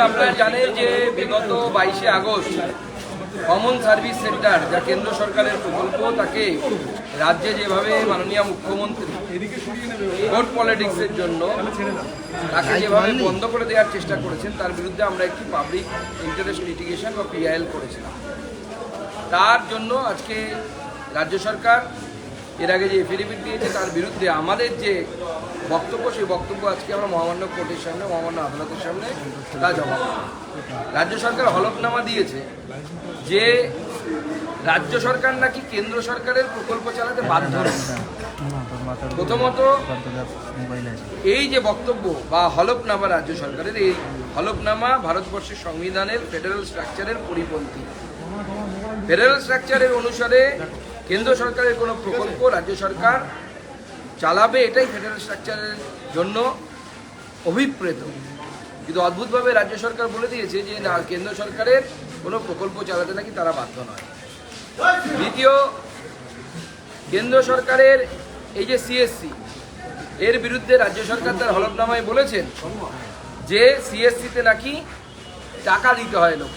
আপনারা জানেন যে বিগত 22শে আগস্ট কমন সার্ভিস সেন্টার যা কেন্দ্র সরকারের প্রকল্প, তাকে রাজ্যে যেভাবে মাননীয় মুখ্যমন্ত্রী ভোট পলিটিক্সের জন্য তাকে যেভাবে বন্ধ করে দেওয়ার চেষ্টা করেছেন, তার বিরুদ্ধে আমরা একটি পাবলিক ইন্টারেস্ট লিটিগেশন বা পিআইএল করেছিলাম। তার জন্য আজকে রাজ্য সরকার এর আগে যে এফিডেভিট দিয়েছে তার বিরুদ্ধে আমাদের যে বক্তব্য, সেই বক্তব্য আজকে আমরা মহামান্য কোর্টের সামনে, মহামান্য আদালতের সামনে তা জমা করি। রাজ্য সরকার হলফনামা দিয়েছে যে রাজ্য সরকার নাকি কেন্দ্র সরকারের প্রকল্প চালাতে বাধ্য। প্রথমত এই যে বক্তব্য বা হলফনামা রাজ্য সরকারের, এই হলফনামা ভারতবর্ষের সংবিধানের ফেডারেল স্ট্রাকচারের পরিপন্থী। ফেডারেল স্ট্রাকচারের অনুসারে কেন্দ্র সরকারের কোনো প্রকল্প রাজ্য সরকার চালাবে, এটাই ফেডারেল স্ট্রাকচারের জন্য অভিপ্রেত। কিন্তু অদ্ভুতভাবে রাজ্য সরকার বলে দিয়েছে যে না, কেন্দ্র সরকারের কোনো প্রকল্প চালাতে নাকি তারা বাধ্য নয়। দ্বিতীয়, কেন্দ্র সরকারের এই যে সিএসসি, এর বিরুদ্ধে রাজ্য সরকার তার হলফনামায় বলেছেন যে সিএসসিতে নাকি টাকা দিতে হয় লোক।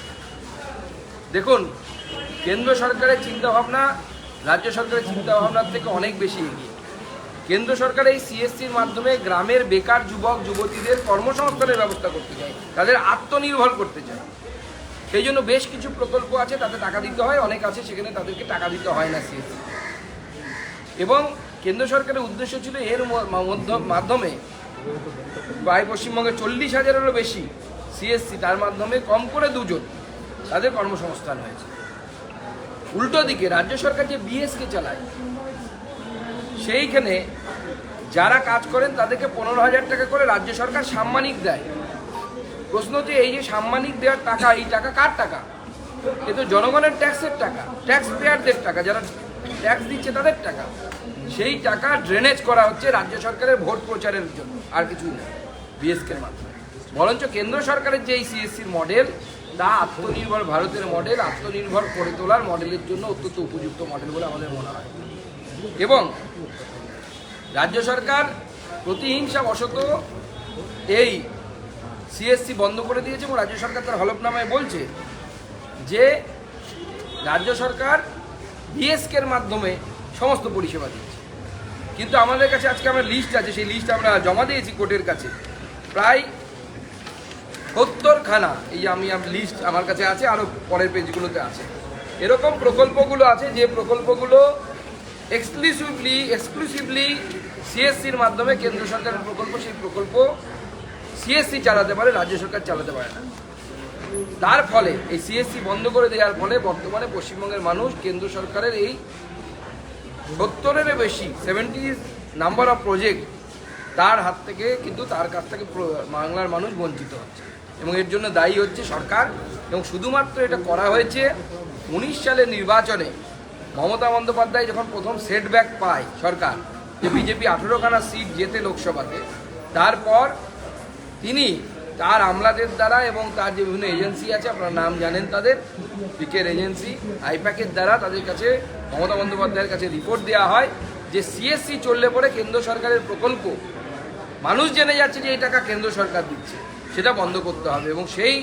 দেখুন, কেন্দ্র সরকারের চিন্তাভাবনা রাজ্য সরকারের চিন্তাভাবনার থেকে অনেক বেশি এগিয়ে। কেন্দ্র সরকার এই সিএসসির মাধ্যমে গ্রামের বেকার যুবক যুবতীদের কর্মসংস্থানের ব্যবস্থা করতে চায়, তাদের আত্মনির্ভর করতে চায়। সেই জন্য বেশ কিছু প্রকল্প আছে তাতে টাকা দিতে হয়, অনেক আছে সেখানে তাদেরকে টাকা দিতে হয় না সিএসসি। এবং কেন্দ্র সরকারের উদ্দেশ্য ছিল এর মাধ্যমে প্রায় পশ্চিমবঙ্গে 40,000-এরও বেশি সিএসসি, তার মাধ্যমে কম করে 2 জন তাদের কর্মসংস্থান হয়েছে। উল্টো দিকে রাজ্য সরকার যে বিএসকে চালায়, সেইখানে যারা কাজ করেন তাদেরকে 15,000 টাকা করে রাজ্য সরকার সাম্মানিক দেয়। প্রশ্ন হচ্ছে, এই যে সাম্মানিক দেওয়ার টাকা, এই টাকা কার টাকা? এ তো জনগণের ট্যাক্সের টাকা, ট্যাক্স পেয়ারদের টাকা, যারা ট্যাক্স দিচ্ছে তাদের টাকা। সেই টাকা ড্রেনেজ করা হচ্ছে রাজ্য সরকারের ভোট প্রচারের জন্য, আর কিছুই না বিএসকের মাধ্যমে। বরঞ্চ কেন্দ্র সরকারের যে এই সিএসসির মডেল, তা আত্মনির্ভর ভারতের মডেল, আত্মনির্ভর করে তোলার মডেলের জন্য অত্যন্ত উপযুক্ত মডেল বলে আমাদের মনে হয়। এবং রাজ্য সরকার প্রতিহিংসাবশত এই সিএসসি বন্ধ করে দিয়েছে এবং রাজ্য সরকার তার হলফনামায় বলছে যে রাজ্য সরকার বিএসকের মাধ্যমে সমস্ত পরিষেবা দিয়েছে। কিন্তু আমাদের কাছে আজকে আমরা লিস্ট আছে, সেই লিস্ট আমরা জমা দিয়েছি কোর্টের কাছে, প্রায় 70খানা। এই আমি লিস্ট আমার কাছে আছে, আরও পরের পেজগুলোতে আছে। এরকম প্রকল্পগুলো আছে যে প্রকল্পগুলো এক্সক্লুসিভলি সিএসসির মাধ্যমে কেন্দ্র সরকারের প্রকল্প, সেই প্রকল্প সিএসসি চালাতে পারে, রাজ্য সরকার চালাতে পারে না। তার ফলে এই সিএসসি বন্ধ করে দেওয়ার ফলে বর্তমানে পশ্চিমবঙ্গের মানুষ কেন্দ্র সরকারের এই 70-এরও বেশি 70 নাম্বার অফ প্রজেক্ট তার হাত থেকে, কিন্তু তার কাছ থেকে বাংলার মানুষ বঞ্চিত হচ্ছে। এবং এর জন্য দায়ী হচ্ছে সরকার। এবং শুধুমাত্র এটা করা হয়েছে 19 সালের নির্বাচনে মমতা বন্দ্যোপাধ্যায় যখন প্রথম সেটব্যাক পায় সরকার, যে বিজেপি 18খানা সিট জেতে লোকসভাতে, তারপর তিনি তার আমলাদের দ্বারা এবং তার যে বিভিন্ন এজেন্সি আছে, আপনারা নাম জানেন তাদের, পিকের এজেন্সি, আইপ্যাকের দ্বারা তাদের কাছে, মমতা বন্দ্যোপাধ্যায়ের কাছে রিপোর্ট দেওয়া হয় যে সিএসসি চললে পরে কেন্দ্র সরকারের প্রকল্প মানুষ জেনে যাচ্ছে যে এই টাকা কেন্দ্র সরকার দিচ্ছে, সেটা বন্ধ করতে হবে। এবং সেই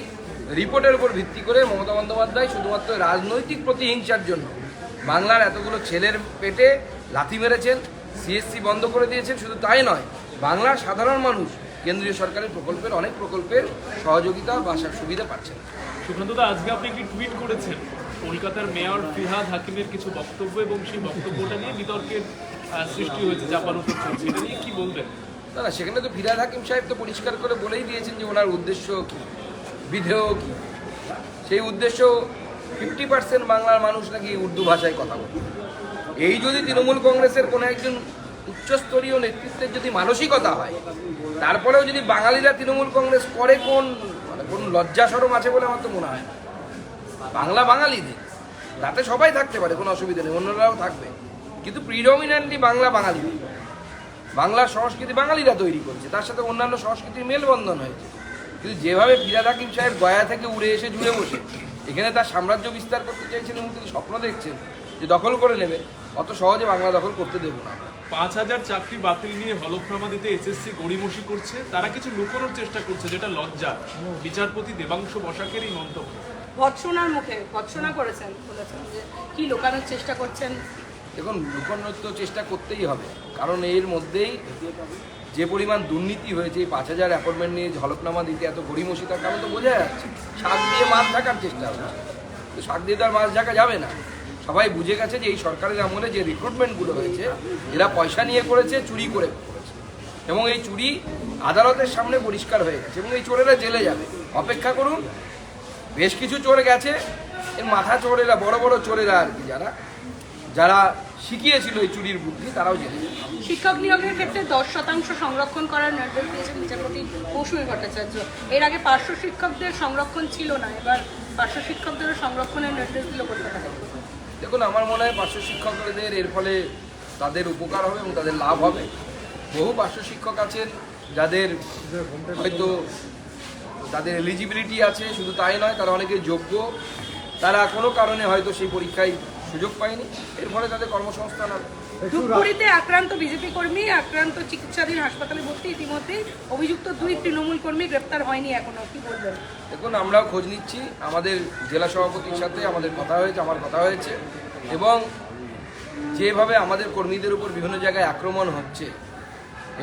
রিপোর্টের উপর ভিত্তি করে মমতা বন্দ্যোপাধ্যায় শুধুমাত্র রাজনৈতিক প্রতিহিংসার জন্য বাংলার এতগুলো ছেলের পেটে লাথি মেরেছেন, সিএসসি বন্ধ করে দিয়েছেন। শুধু তাই নয়, বাংলার সাধারণ মানুষ কেন্দ্রীয় সরকারের প্রকল্পের, অনেক প্রকল্পের সহযোগিতা বা সুবিধা পাচ্ছেন। সুকান্তদা, আজকে আপনি একটি টুইট করেছেন কলকাতার মেয়র ফিরহাদ হাকিমের কিছু বক্তব্য, এবং সেই বক্তব্যটা নিয়ে বিতর্কের সৃষ্টি হয়েছে, চাপানোতর চলছে, এটা নিয়ে কি বলবেন? না, সেখানে তো ফিরহাদ হাকিম সাহেব তো পরিষ্কার করে বলেই দিয়েছেন যে ওনার উদ্দেশ্য কী, বিধেয় কী। সেই উদ্দেশ্য 50% বাংলার মানুষ নাকি উর্দু ভাষায় কথা বলে। এই যদি তৃণমূল কংগ্রেসের কোনো একজন উচ্চস্তরীয় নেতৃত্বের যদি মানসিকতা হয়, তারপরেও যদি বাঙালিরা তৃণমূল কংগ্রেস করে, কোন লজ্জা শরম আছে বলে আমার তো মনে হয় না। বাংলা বাঙালিদের, তাতে সবাই থাকতে পারে, কোনো অসুবিধা নেই, অন্যরাও থাকবে, কিন্তু প্রিডমিনেন্টলি বাংলা বাঙালি, বাংলার সংস্কৃতি বাঙালিরা তৈরি করেছে, তার সাথে অন্যান্য সংস্কৃতির মেলবন্ধন হয়েছে। কিন্তু যেভাবে ফিরহাদ হাকিম সাহেব গয়া থেকে উড়ে এসে জুড়ে বসে এখানে তার সাম্রাজ্য বিস্তার করতে চাইছেন এবং তিনি স্বপ্ন দেখছেন যে দখল করে নেবে, অত সহজে বাংলা দখল করতে দেব না। 5,000 চাকরি বাতিল নিয়ে হলফনামা দিতে এসএসসি গড়িমসি করছে, তারা কিছু লুকোনোর চেষ্টা করছে, যেটা লজ্জা। বিচারপতি দেবাংশু বসাকের এই মন্তব্য। ভৎসনার মুখে ভৎসনা করেছেন, বলেছেন যে কি লুকানোর চেষ্টা করছেন। দেখুন, লুকানোর তো চেষ্টা করতেই হবে, কারণ এর মধ্যেই যে পরিমাণ দুর্নীতি হয়েছে, এই 5,000 অ্যাপয়েন্টমেন্ট নিয়ে হলফনামা দিতে এত গড়িমসি, তার কারণ তো বোঝা যাচ্ছে। শাক দিয়ে মাছ ঢাকার চেষ্টা হচ্ছে, তো শাক দিয়ে তো আর মাছ ঢাকা যাবে না। সবাই বুঝে গেছে যে এই সরকারের আমলে যে রিক্রুটমেন্টগুলো হয়েছে, এরা পয়সা নিয়ে করেছে, চুরি করে করেছে, এবং এই চুরি আদালতের সামনে পরিষ্কার হয়ে গেছে, এবং এই চোরেরা জেলে যাবে। অপেক্ষা করুন, বেশ কিছু চোর গেছে, এর মাথা চোরেরা, বড় বড় চোরেরা আর কি, যারা শিখিয়েছিল এই চুরির বুদ্ধি, তারাও জেলে যাবে। শিক্ষক নিয়োগের ক্ষেত্রে 10% সংরক্ষণ করার নির্দেশ দিয়েছেন বিচারপতি মৌসুমী ভট্টাচার্য। এর আগে পার্শ্ব শিক্ষকদের সংরক্ষণ ছিল না, এবার পার্শ্ব শিক্ষকদেরও সংরক্ষণের নির্দেশ দিল কলকাতা হাইকোর্ট। দেখুন, আমার মনে হয় পার্শ্ব শিক্ষকদের এর ফলে তাদের উপকার হবে এবং তাদের লাভ হবে। বহু পার্শ্ব শিক্ষক আছেন যাদের হয়তো তাদের এলিজিবিলিটি আছে, শুধু তাই নয়, তারা অনেকে যোগ্য, তারা কোনো কারণে হয়তো সেই পরীক্ষায় সুযোগ পায়নি, এর ফলে তাদের কর্মসংস্থান হবে। ধূপগুড়িতে আক্রান্ত বিজেপি কর্মী আক্রান্ত চিকিৎসাধীন হাসপাতালে ভর্তি, ইতিমধ্যেই অভিযুক্ত 2 তৃণমূল কর্মী গ্রেপ্তার হয়নি এখনো, কি বলবেন? দেখুন, আমরাও খোঁজ নিচ্ছি, আমাদের জেলা সভাপতির সাথে আমাদের কথা হয়েছে, আমার কথা হয়েছে, এবং যেভাবে আমাদের কর্মীদের উপর বিভিন্ন জায়গায় আক্রমণ হচ্ছে,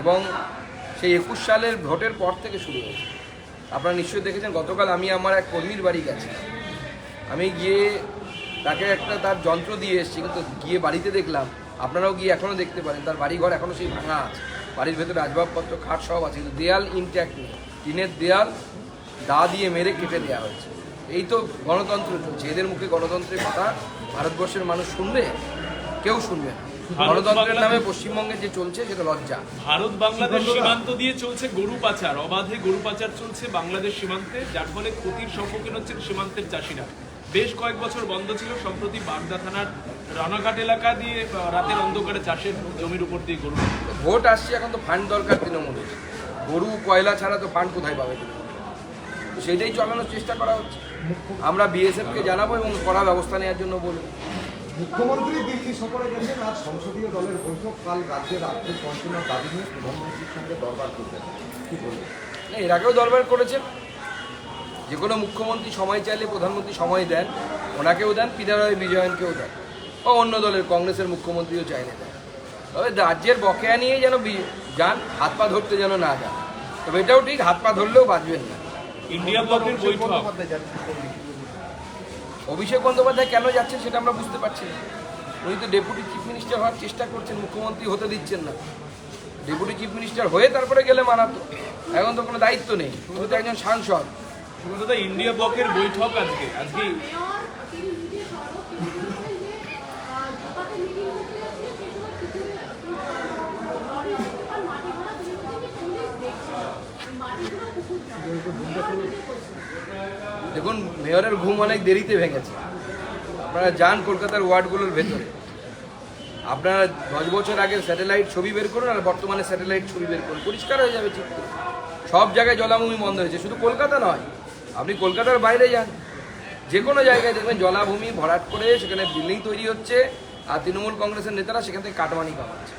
এবং সেই 21 সালের ভোটের পর থেকে শুরু হয়েছে। আপনারা নিশ্চয়ই দেখেছেন, গতকাল আমি আমার এক কর্মীর বাড়ি গেছি, আমি গিয়ে তাকে একটা তার যন্ত্র দিয়ে এসেছি, কিন্তু গিয়ে বাড়িতে দেখলাম, আপনারাও গিয়ে এখনও দেখতে পারেন, তার বাড়িঘর এখনও সেই ভাঙা আছে, বাড়ির ভেতরে আসবাবপত্র খাট সব আছে, কিন্তু দেয়াল ইনট্যাক্ট নেই, টিনের দেয়াল দা দিয়ে মেরে কেটে দেওয়া হয়েছে। এই তো গণতন্ত্র চলছে, এদের মুখে গণতন্ত্রের কথা ভারতবর্ষের মানুষ শুনবে? কেউ শুনবে না। গণতন্ত্রের নামে পশ্চিমবঙ্গে যে চলছে সেটা লজ্জা। ভারত বাংলাদেশ সীমান্ত দিয়ে চলছে গরু পাচার, অবাধে গরু পাচার চলছে বাংলাদেশ সীমান্তে, যার ফলে ক্ষতির সম্মুখীন হচ্ছেন সীমান্তের চাষিরা। বেশ কয়েক বছর বন্ধ ছিল, সম্প্রতি বাগদা থানার রানাঘাট এলাকা দিয়ে রাতের অন্ধকারে চাষের জমির উপর দিয়ে গরু। ভোট আসছে, এখন তো ফান্ড দরকার তৃণমূলের, গরু কয়লা ছাড়া তো ফান্ড কোথায় পাবে তৃণমূল? তো সেটাই চালানোর চেষ্টা করা হচ্ছে। আমরা বিএসএফকে জানাবো এবং কড়া ব্যবস্থা নেওয়ার জন্য বলবো। মুখ্যমন্ত্রী দিল্লি সফরে গেছেন, আজ সংসদীয় দলের বৈঠক, কাল রাজ্যের আর্থিক বঞ্চনার দাবি নিয়ে প্রধানমন্ত্রীর সঙ্গে দরবার করবেন, কি বলবেন? এর আগেও দরবার করেছেন, যে কোনো মুখ্যমন্ত্রী সময় চাইলে প্রধানমন্ত্রী সময় দেন, ওনাকেও দেন, পিনারাই বিজয়নকেও দেন, ও অন্য দলের কংগ্রেসের মুখ্যমন্ত্রীও চাইলে দেন। তবে রাজ্যের বকেয়া নিয়ে যেন যান, হাত পা ধরতে যেন না যান। তবে এটাও ঠিক, হাত পা ধরলেও বাঁচবেন না। ইন্ডিয়া ব্লকের বৈঠক, অভিষেক বন্দ্যোপাধ্যায় কেন যাচ্ছেন সেটা আমরা বুঝতে পারছি না। উনি তো ডেপুটি চিফ মিনিস্টার হওয়ার চেষ্টা করছেন, মুখ্যমন্ত্রী হতে দিচ্ছেন না। ডেপুটি চিফ মিনিস্টার হয়ে তারপরে গেলে মানাতো, এখন তো কোনো দায়িত্ব নেই, উনি তো একজন সাংসদ। দাদা, ইন্ডিয়া ব্লকের বৈঠক আজকে দেখুন, মেয়রের ঘুম অনেক দেরিতে ভেঙেছে। আপনারা যান কলকাতার ওয়ার্ডগুলোর ভেতরে, আপনারা 10 বছর আগের স্যাটেলাইট ছবি বের করুন আর বর্তমানে স্যাটেলাইট ছবি বের করুন, পরিষ্কার হয়ে যাবে চিত্র। সব জায়গায় জলাভূমি বন্ধ হয়েছে, শুধু কলকাতা নয়, আপনি কলকাতার বাইরে যান, যে কোনো জায়গায় দেখবেন জলাভূমি ভরাট করে সেখানে বিল্ডিং তৈরি হচ্ছে, আর তৃণমূল কংগ্রেসের নেতারা সেখান থেকে কাটমানি কামাচ্ছে।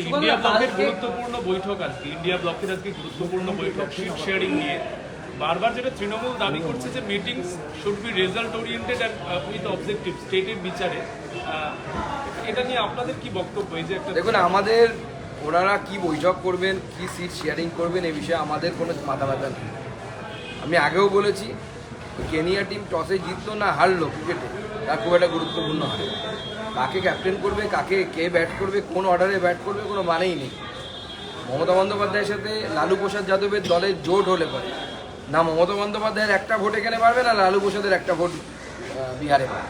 ইন্ডিয়া ব্লকের গুরুত্বপূর্ণ বৈঠক আজকে, ইন্ডিয়া ব্লকের আজকে গুরুত্বপূর্ণ বৈঠক সিট শেয়ারিং নিয়ে। বারবার যেটা তৃণমূল দাবি করছে যে meetings should be result oriented and with objective, স্টেটের বিচারে, এটা নিয়ে আপনাদের কি বক্তব্য? এই যে একটা, দেখুন, আমাদের ওনারা কি বৈঠক করবেন, কি সিট শেয়ারিং করবেন, এই বিষয়ে আমাদের কোনো মাথা ব্যথা নেই। আমি আগেও বলেছি, কেনিয়া টিম টসে জিতলো না হারলো ক্রিকেটে, তার খুব একটা গুরুত্বপূর্ণ হয়। কাকে ক্যাপ্টেন করবে, কে ব্যাট করবে, কোন অর্ডারে ব্যাট করবে, কোনো মানেই নেই। মমতা বন্দ্যোপাধ্যায়ের সাথে লালু প্রসাদ যাদবের দলের জোট হলে পরে না মমতা বন্দ্যোপাধ্যায়ের একটা ভোট এখানে পারবে, না লালু প্রসাদের একটা ভোট বিহারে পাবে।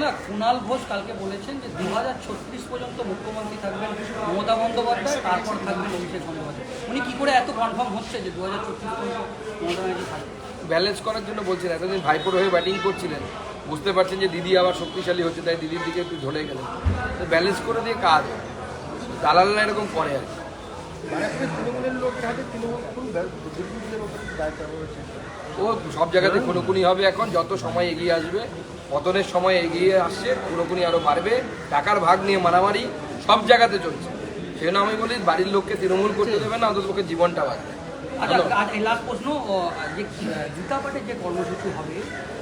না, কুণাল ঘোষ কালকে বলেছেন যে 2036 পর্যন্ত মুখ্যমন্ত্রী থাকবেন মমতা বন্দ্যোপাধ্যায়, তারপর থাকবেন অভিষেক বন্দ্যোপাধ্যায়। উনি কি করে এত কনফার্ম হচ্ছে যে 2036 পর্যন্ত মমতা ব্যানার্জি থাকবে? ব্যালেন্স করার জন্য বলছেন, এতদিন ভাইপোর হয়ে ব্যাটিং করছিলেন, বুঝতে পারছেন যে দিদি আবার শক্তিশালী হচ্ছে, তাই দিদির দিকে একটু ঝলে গেলেন, তো ব্যালেন্স করে দিয়ে কাজ দালালরা এরকম করে আর কি। তৃণমূলের লোকের হাতে তৃণমূল ও সব জায়গাতে খুনোখুনি হবে এখন, যত সময় এগিয়ে আসবে, পতনের সময় এগিয়ে আসছে, খুনোখুনি আরও বাড়বে, টাকার ভাগ নিয়ে মারামারি সব জায়গাতে চলছে। সেজন্য আমি বলি বাড়ির লোককে তৃণমূল করতে দেবে না, অন্তত পক্ষে জীবনটা বাঁচবে। আচ্ছা, আর এই লাস্ট প্রশ্ন, যে গীতা পাঠের যে কর্মসূচি হবে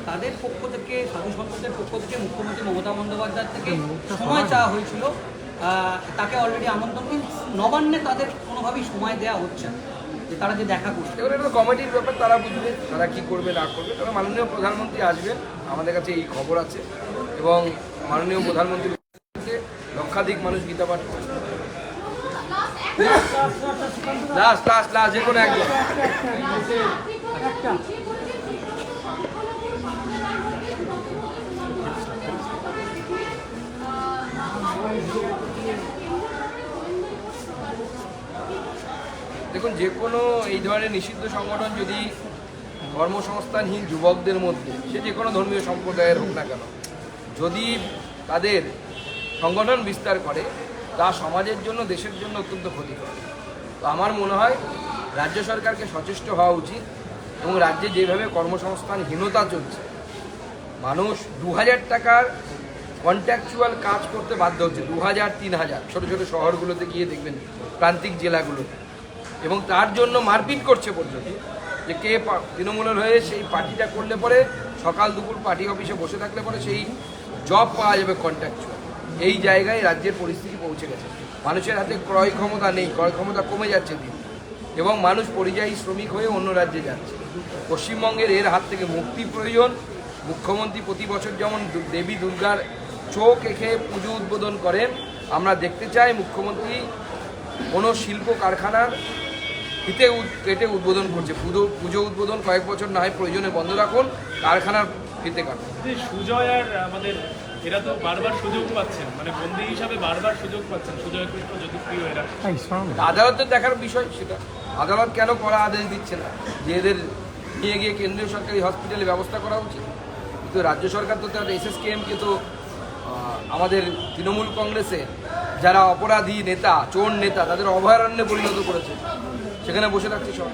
তাদের পক্ষ থেকে, সাধু সন্তদের পক্ষ থেকে মুখ্যমন্ত্রী মমতা বন্দ্যোপাধ্যায় থেকে সময় চাওয়া হয়েছিল, তাকে অলরেডি আমন্ত্রণ, কিন্তু নবান্নে তাদের কোনোভাবেই সময় দেওয়া হচ্ছে না যে তারা যে দেখা করছে। এবার এটা কমিটির ব্যাপার, তারা বুঝবে তারা কি করবে না করবে। তবে মাননীয় প্রধানমন্ত্রী আসবেন, আমাদের কাছে এই খবর আছে, এবং মাননীয় প্রধানমন্ত্রীর লক্ষাধিক মানুষ গীতা পাঠ করছে। লাস্ট যে কোনো একজন। দেখুন, যে কোনো এই ধরনের নিষিদ্ধ সংগঠন যদি কর্মসংস্থানহীন যুবকদের মধ্যে, সে যে কোনো ধর্মীয় সম্প্রদায়ের হোক না কেন, যদি তাদের সংগঠন বিস্তার করে, তা সমাজের জন্য, দেশের জন্য অত্যন্ত ক্ষতিকর। তো আমার মনে হয় রাজ্য সরকারকে সচেষ্ট হওয়া উচিত, এবং রাজ্যে যেভাবে কর্মসংস্থানহীনতা চলছে, মানুষ 2000 টাকার কন্ট্রাকচুয়াল কাজ করতে বাধ্য হচ্ছে, 2000, 3000 ছোটো ছোটো শহরগুলোতে গিয়ে দেখবেন, প্রান্তিক জেলাগুলোতে, এবং তার জন্য মারপিট করছে পর্যন্ত, যে কে তৃণমূলের হয়ে সেই পার্টিটা করলে পরে সকাল দুপুর পার্টি অফিসে বসে থাকলে পরে সেই জব পাওয়া যাবে কন্ট্রাকচুয়াল। এই জায়গায় রাজ্যের পরিস্থিতি পৌঁছে গেছে। মানুষের হাতে ক্রয় ক্ষমতা নেই, ক্রয় ক্ষমতা কমে যাচ্ছে দিন, এবং মানুষ পরিযায়ী শ্রমিক হয়ে অন্য রাজ্যে যাচ্ছে। পশ্চিমবঙ্গের এর হাত থেকে মুক্তি প্রয়োজন। মুখ্যমন্ত্রী প্রতি বছর যেমন দেবী দুর্গার চোখ এঁকে পুজো উদ্বোধন করেন, আমরা দেখতে চাই মুখ্যমন্ত্রী কোনো শিল্প কারখানার কেটে উদ্বোধন করছে। পুজো উদ্বোধন কয়েক বছর না হয় প্রয়োজনে বন্ধ রাখুন, কারখানার ফিতে কাটুন। সুজয় আর আমাদের এরা তো বারবার সুযোগ পাচ্ছেন, মানে বন্দী হিসাবে বারবার সুযোগ পাচ্ছেন, সুজয় কৃষ্ণ, জ্যোতিপ্রিয়, এরা। আদালতের দেখার বিষয় সেটা, আদালত কেন করা আদেশ দিচ্ছে না যে এদের নিয়ে গিয়ে কেন্দ্রীয় সরকারি হসপিটালে ব্যবস্থা করা উচিত। কিন্তু রাজ্য সরকার তো তার SSKM-কে তো আমাদের তৃণমূল কংগ্রেসে যারা অপরাধী নেতা, চোর নেতা, তাদের অভয়ারণ্যে পরিণত করেছে, সেখানে বসে থাকছে সব।